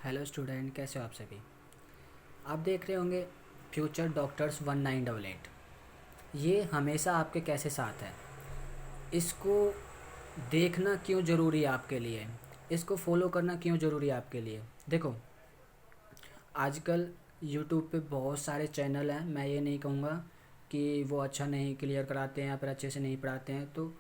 Hello student, कैसे हो आप सभी। आप देख रहे होंगे फ्यूचर डॉक्टर्स 1988। ये हमेशा आपके कैसे साथ है। इसको देखना क्यों ज़रूरी है आपके लिए, इसको फॉलो करना क्यों ज़रूरी है आपके लिए। देखो, आजकल यूट्यूब पे बहुत सारे चैनल हैं। मैं ये नहीं कहूँगा कि वो अच्छा नहीं क्लियर कराते हैं या फिर अच्छे से नहीं पढ़ाते हैं। तो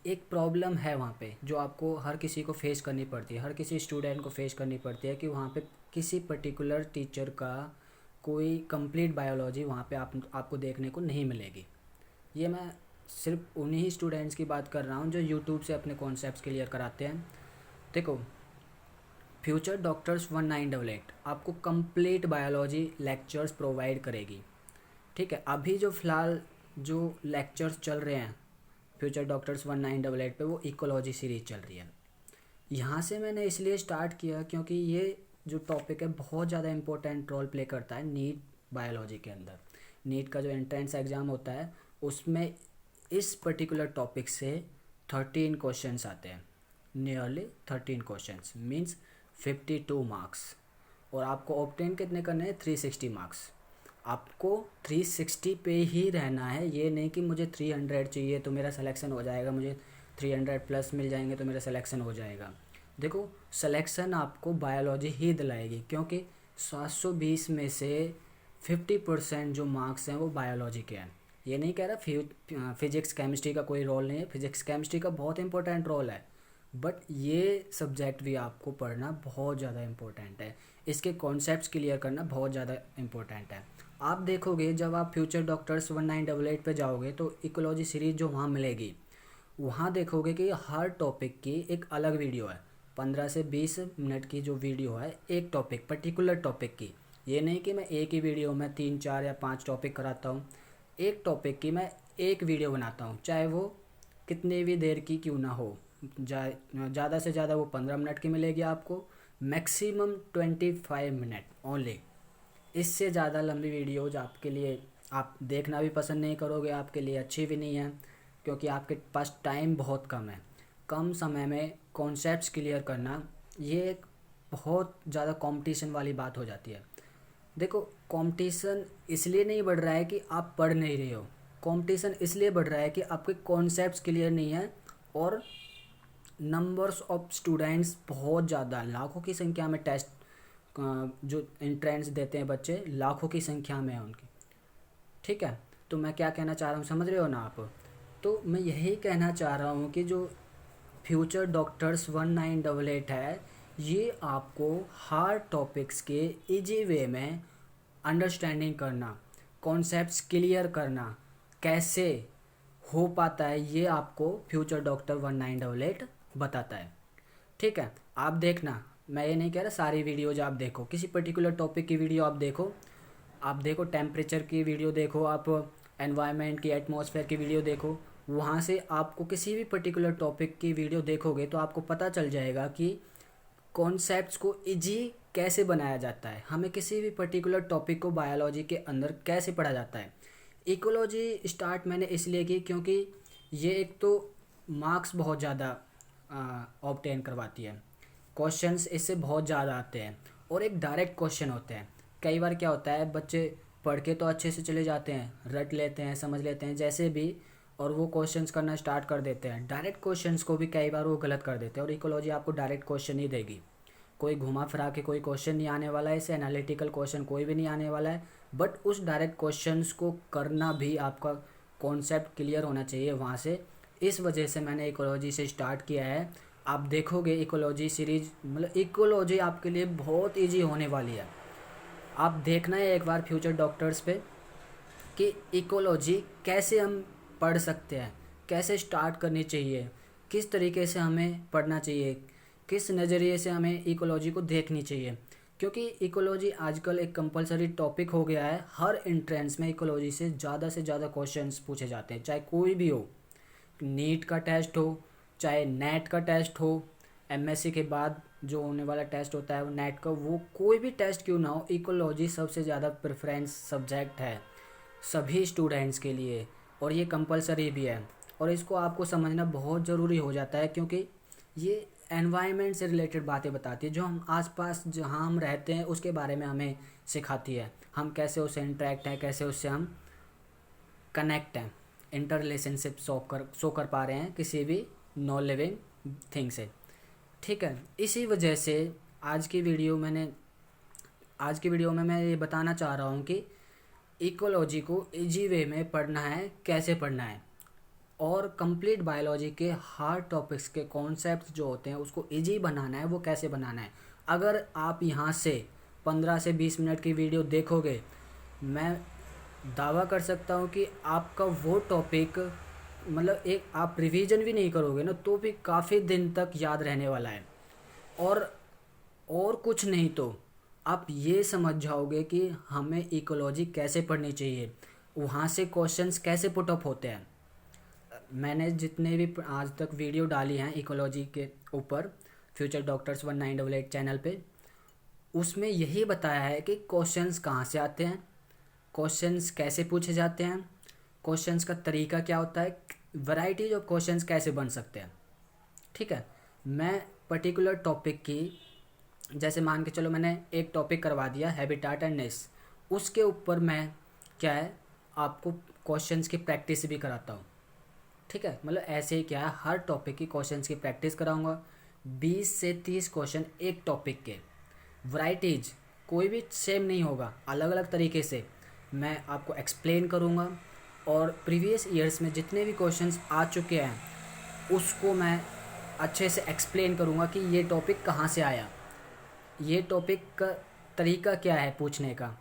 एक प्रॉब्लम है वहाँ पे जो आपको हर किसी को फेस करनी पड़ती है, हर किसी स्टूडेंट को फेस करनी पड़ती है कि वहाँ पे किसी पर्टिकुलर टीचर का कोई कंप्लीट बायोलॉजी वहाँ पे आपको देखने को नहीं मिलेगी। ये मैं सिर्फ उन्हीं स्टूडेंट्स की बात कर रहा हूँ जो यूट्यूब से अपने कॉन्सेप्ट्स क्लियर कराते हैं। देखो, फ्यूचर डॉक्टर्स 1988 आपको कंप्लीट बायोलॉजी लेक्चर्स प्रोवाइड करेगी। ठीक है, अभी जो फ़िलहाल जो लेक्चर्स चल रहे हैं फ्यूचर डॉक्टर्स 1988 पे, वो इकोलॉजी सीरीज़ चल रही है। यहाँ से मैंने इसलिए स्टार्ट किया क्योंकि ये जो टॉपिक है बहुत ज़्यादा इम्पोर्टेंट रोल प्ले करता है नीट बायोलॉजी के अंदर। नीट का जो एंट्रेंस एग्ज़ाम होता है उसमें इस पर्टिकुलर टॉपिक से 13 क्वेश्चंस आते हैं। Nearly 13 questions means 52 marks. और आपको ऑब्टेन कितने करने हैं? 360 मार्क्स। आपको 360 पे ही रहना है। ये नहीं कि मुझे 300 चाहिए तो मेरा सिलेक्शन हो जाएगा, मुझे 300 प्लस मिल जाएंगे तो मेरा सिलेक्शन हो जाएगा। देखो, सिलेक्शन आपको बायोलॉजी ही दिलाएगी क्योंकि 720 में से 50% जो मार्क्स हैं वो बायोलॉजी के हैं। ये नहीं कह रहा फिजिक्स केमिस्ट्री का कोई रोल नहीं है, फिजिक्स केमिस्ट्री का बहुत इंपॉर्टेंट रोल है। बट ये सब्जेक्ट भी आपको पढ़ना बहुत ज़्यादा इम्पोर्टेंट है। इसके कॉन्सेप्ट्स क्लियर करना बहुत ज़्यादा इम्पोर्टेंट है। आप देखोगे जब आप फ्यूचर डॉक्टर्स 1988 पे जाओगे तो इकोलॉजी सीरीज़ जो वहाँ मिलेगी, वहाँ देखोगे कि हर टॉपिक की एक अलग वीडियो है। 15 से 20 मिनट की जो वीडियो है एक टॉपिक पर्टिकुलर टॉपिक की। ये नहीं कि मैं एक ही वीडियो में 3 4 या 5 टॉपिक कराता हूँ। एक टॉपिक की मैं एक वीडियो बनाता हूँ, चाहे वो कितनी भी देर की क्यों ना हो। ज़्यादा से ज़्यादा वो 15 मिनट की मिलेगी आपको, मैक्सिमम 25 मिनट ओनली। इससे ज़्यादा लंबी वीडियोज़ आपके लिए आप देखना भी पसंद नहीं करोगे, आपके लिए अच्छी भी नहीं है क्योंकि आपके पास टाइम बहुत कम है। कम समय में कॉन्सेप्ट्स क्लियर करना ये एक बहुत ज़्यादा कंपटीशन वाली बात हो जाती है। देखो, कंपटीशन इसलिए नहीं बढ़ रहा है कि आप पढ़ नहीं रहे हो, कंपटीशन इसलिए बढ़ रहा है कि आपके कॉन्सेप्ट्स क्लियर नहीं है और नंबर्स ऑफ स्टूडेंट्स बहुत ज़्यादा, लाखों की संख्या में टेस्ट जो एंट्रेंस देते हैं बच्चे, लाखों की संख्या में है उनकी। ठीक है, तो मैं क्या कहना चाह रहा हूँ समझ रहे हो ना आप। तो मैं यही कहना चाह रहा हूँ कि जो फ्यूचर डॉक्टर्स 1988 है, ये आपको हार्ड टॉपिक्स के इजी वे में अंडरस्टैंडिंग करना, कॉन्सेप्ट्स क्लियर करना कैसे हो पाता है, ये आपको फ्यूचर डॉक्टर 1988 बताता है। ठीक है, आप देखना, मैं ये नहीं कह रहा सारी वीडियोज आप देखो, किसी पर्टिकुलर टॉपिक की वीडियो आप देखो टेम्परेचर की वीडियो देखो, आप एनवायरनमेंट की एटमॉस्फेयर की वीडियो देखो। वहाँ से आपको किसी भी पर्टिकुलर टॉपिक की वीडियो देखोगे तो आपको पता चल जाएगा कि कॉन्सेप्ट्स को इजी कैसे बनाया जाता है, हमें किसी भी पर्टिकुलर टॉपिक को बायोलॉजी के अंदर कैसे पढ़ा जाता है। इकोलॉजी स्टार्ट मैंने इसलिए की क्योंकि ये एक तो मार्क्स बहुत ज़्यादा ऑब्टेन करवाती है, क्वेश्चंस इससे बहुत ज़्यादा आते हैं और एक डायरेक्ट क्वेश्चन होते हैं। कई बार क्या होता है, बच्चे पढ़ के तो अच्छे से चले जाते हैं, रट लेते हैं, समझ लेते हैं जैसे भी, और वो क्वेश्चंस करना स्टार्ट कर देते हैं। डायरेक्ट क्वेश्चंस को भी कई बार वो गलत कर देते हैं और इकोलॉजी आपको डायरेक्ट क्वेश्चन ही देगी। कोई घुमा फिरा के कोई क्वेश्चन नहीं आने वाला है, इससे एनालिटिकल क्वेश्चन कोई भी नहीं आने वाला है। बट उस डायरेक्ट क्वेश्चंस को करना भी आपका कॉन्सेप्ट क्लियर होना चाहिए वहाँ से। इस वजह से मैंने इकोलॉजी से स्टार्ट किया है। आप देखोगे इकोलॉजी सीरीज, मतलब इकोलॉजी आपके लिए बहुत ईजी होने वाली है। आप देखना है एक बार फ्यूचर डॉक्टर्स पे कि इकोलॉजी कैसे हम पढ़ सकते हैं, कैसे स्टार्ट करनी चाहिए, किस तरीके से हमें पढ़ना चाहिए, किस नज़रिए से हमें इकोलॉजी को देखनी चाहिए। क्योंकि इकोलॉजी आजकल एक कंपलसरी टॉपिक हो गया है। हर एंट्रेंस में इकोलॉजी से ज़्यादा क्वेश्चंस पूछे जाते हैं, चाहे कोई भी हो, नीट का टेस्ट हो, चाहे नेट का टेस्ट हो, एमएससी के बाद जो होने वाला टेस्ट होता है वो नेट का, वो कोई भी टेस्ट क्यों ना हो, इकोलॉजी सबसे ज़्यादा प्रेफरेंस सब्जेक्ट है सभी स्टूडेंट्स के लिए और ये कंपलसरी भी है। और इसको आपको समझना बहुत ज़रूरी हो जाता है क्योंकि ये एनवायरनमेंट से रिलेटेड बातें बताती है, जो हम आसपास जहाँ हम रहते हैं उसके बारे में हमें सिखाती है, हम कैसे उससे इंटरेक्ट हैं, कैसे उससे हम कनेक्ट हैं, इंटर रिलेशनशिप शो कर पा रहे हैं किसी भी नॉन लिविंग थिंग से। ठीक है, इसी वजह से आज की वीडियो में मैं ये बताना चाह रहा हूँ कि इकोलॉजी को इजी वे में पढ़ना है, कैसे पढ़ना है, और कंप्लीट बायोलॉजी के हार्ड टॉपिक्स के कॉन्सेप्ट जो होते हैं उसको इजी बनाना है, वो कैसे बनाना है। अगर आप यहाँ से 15 से 20 मिनट की वीडियो देखोगे, मैं दावा कर सकता हूँ कि आपका वो टॉपिक, मतलब एक आप रिवीजन भी नहीं करोगे ना तो भी काफ़ी दिन तक याद रहने वाला है। और कुछ नहीं तो आप ये समझ जाओगे कि हमें इकोलॉजी कैसे पढ़नी चाहिए, वहाँ से क्वेश्चंस कैसे पुट अप होते हैं। मैंने जितने भी आज तक वीडियो डाली हैं इकोलॉजी के ऊपर फ्यूचर डॉक्टर्स 1988 चैनल पे, उसमें यही बताया है कि क्वेश्चंस कहाँ से आते हैं, क्वेश्चंस कैसे पूछे जाते हैं, क्वेश्चंस का तरीका क्या होता है, वैरायटीज ऑफ क्वेश्चंस कैसे बन सकते हैं। ठीक है, मैं पर्टिकुलर टॉपिक की, जैसे मान के चलो मैंने एक टॉपिक करवा दिया हैबिटाट एंड नेस, उसके ऊपर मैं क्या है आपको क्वेश्चंस की प्रैक्टिस भी कराता हूँ। ठीक है, मतलब ऐसे ही क्या है, हर टॉपिक की क्वेश्चंस की प्रैक्टिस कराऊंगा। 20 से 30 क्वेश्चन एक टॉपिक के, वैराइटीज कोई भी सेम नहीं होगा, अलग अलग तरीके से मैं आपको एक्सप्लेन करूंगा। और प्रीवियस ईयर्स में जितने भी क्वेश्चंस आ चुके हैं उसको मैं अच्छे से एक्सप्लेन करूंगा कि ये टॉपिक कहाँ से आया, ये टॉपिक का तरीका क्या है पूछने का,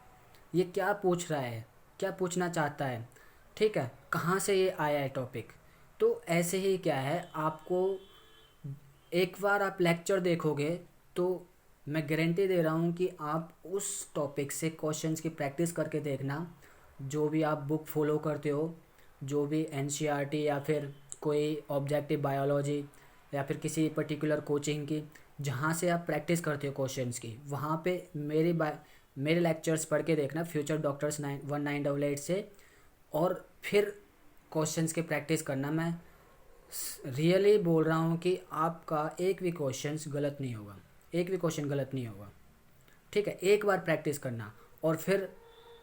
ये क्या पूछ रहा है, क्या पूछना चाहता है। ठीक है, कहाँ से ये आया है टॉपिक। तो ऐसे ही क्या है, आपको एक बार आप लेक्चर देखोगे तो मैं गारंटी दे रहा हूँ कि आप उस टॉपिक से क्वेश्चंस की प्रैक्टिस करके देखना। जो भी आप बुक फॉलो करते हो, जो भी एनसीईआरटी या फिर कोई ऑब्जेक्टिव बायोलॉजी या फिर किसी पर्टिकुलर कोचिंग की, जहाँ से आप प्रैक्टिस करते हो क्वेश्चंस की, वहाँ पे मेरे लेक्चर्स पढ़ के देखना फ्यूचर डॉक्टर्स 1988 से, और फिर क्वेश्चंस की प्रैक्टिस करना। मैं रियली बोल रहा हूँ कि आपका एक भी क्वेश्चन गलत नहीं होगा, एक भी क्वेश्चन गलत नहीं होगा। ठीक है, एक बार प्रैक्टिस करना, और फिर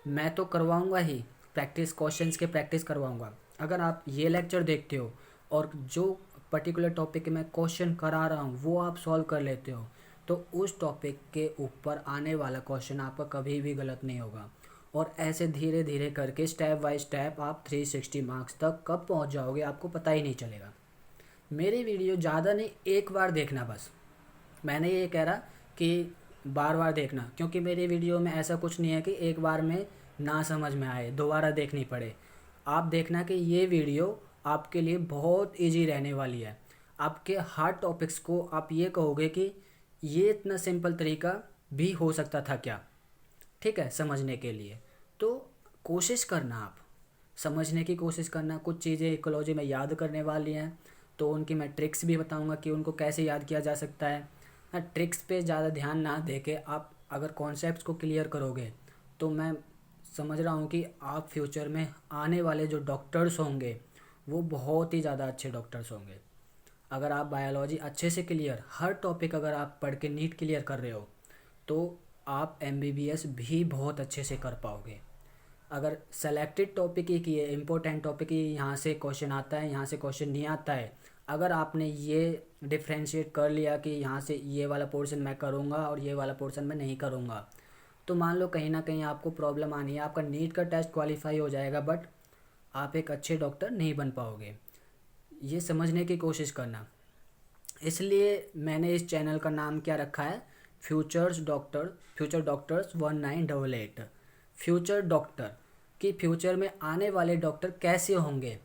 मैं तो करवाऊँगा ही प्रैक्टिस, क्वेश्चंस के प्रैक्टिस करवाऊँगा। अगर आप ये लेक्चर देखते हो और जो पर्टिकुलर टॉपिक में क्वेश्चन करा रहा हूँ वो आप सॉल्व कर लेते हो, तो उस टॉपिक के ऊपर आने वाला क्वेश्चन आपका कभी भी गलत नहीं होगा। और ऐसे धीरे धीरे करके स्टेप बाय स्टेप आप 360 मार्क्स तक कब पहुंच जाओगे आपको पता ही नहीं चलेगा। मेरी वीडियो ज़्यादा नहीं, एक बार देखना बस। मैंने ये कह रहा कि बार बार देखना, क्योंकि मेरी वीडियो में ऐसा कुछ नहीं है कि एक बार में ना समझ में आए दोबारा देखनी पड़े। आप देखना कि ये वीडियो आपके लिए बहुत इजी रहने वाली है। आपके हार्ड टॉपिक्स को आप ये कहोगे कि ये इतना सिंपल तरीका भी हो सकता था क्या। ठीक है, समझने के लिए तो कोशिश करना, आप समझने की कोशिश करना। कुछ चीज़ें इकोलॉजी में याद करने वाली हैं तो उनकी मैं ट्रिक्स भी बताऊंगा कि उनको कैसे याद किया जा सकता है। हाँ, ट्रिक्स पे ज़्यादा ध्यान ना दे के आप अगर कॉन्सेप्ट्स को क्लियर करोगे तो मैं समझ रहा हूँ कि आप फ्यूचर में आने वाले जो डॉक्टर्स होंगे वो बहुत ही ज़्यादा अच्छे डॉक्टर्स होंगे। अगर आप बायोलॉजी अच्छे से क्लियर, हर टॉपिक अगर आप पढ़ के नीट क्लियर कर रहे हो तो आप एमबीबीएस भी बहुत अच्छे से कर पाओगे। अगर सेलेक्टेड टॉपिक ही किए, इम्पोर्टेंट टॉपिक ही यहाँ से क्वेश्चन आता है, यहाँ से क्वेश्चन नहीं आता है, अगर आपने ये डिफ्रेंशिएट कर लिया कि यहाँ से ये वाला पोर्शन मैं करूँगा और ये वाला पोर्शन मैं नहीं करूँगा, तो मान लो कहीं ना कहीं आपको प्रॉब्लम आनी है। आपका नीट का टेस्ट क्वालिफाई हो जाएगा बट आप एक अच्छे डॉक्टर नहीं बन पाओगे। ये समझने की कोशिश करना। इसलिए मैंने इस चैनल का नाम क्या रखा है, फ्यूचर डॉक्टर्स 1988। फ्यूचर डॉक्टर कि फ्यूचर में आने वाले डॉक्टर कैसे होंगे,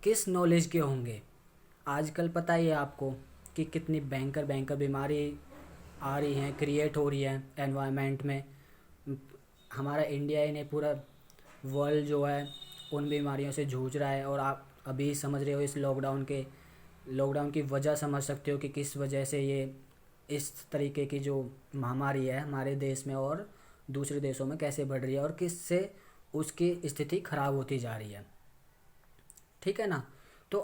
किस नॉलेज के होंगे। आजकल पता ही है आपको कि कितनी भयंकर बीमारी आ रही हैं, क्रिएट हो रही है एनवायरनमेंट में। हमारा इंडिया ही नहीं, पूरा वर्ल्ड जो है उन बीमारियों से जूझ रहा है। और आप अभी समझ रहे हो इस लॉकडाउन की वजह समझ सकते हो कि किस वजह से ये इस तरीके की जो महामारी है हमारे देश में और दूसरे देशों में कैसे बढ़ रही है और किससे उसकी स्थिति ख़राब होती जा रही है। ठीक है ना।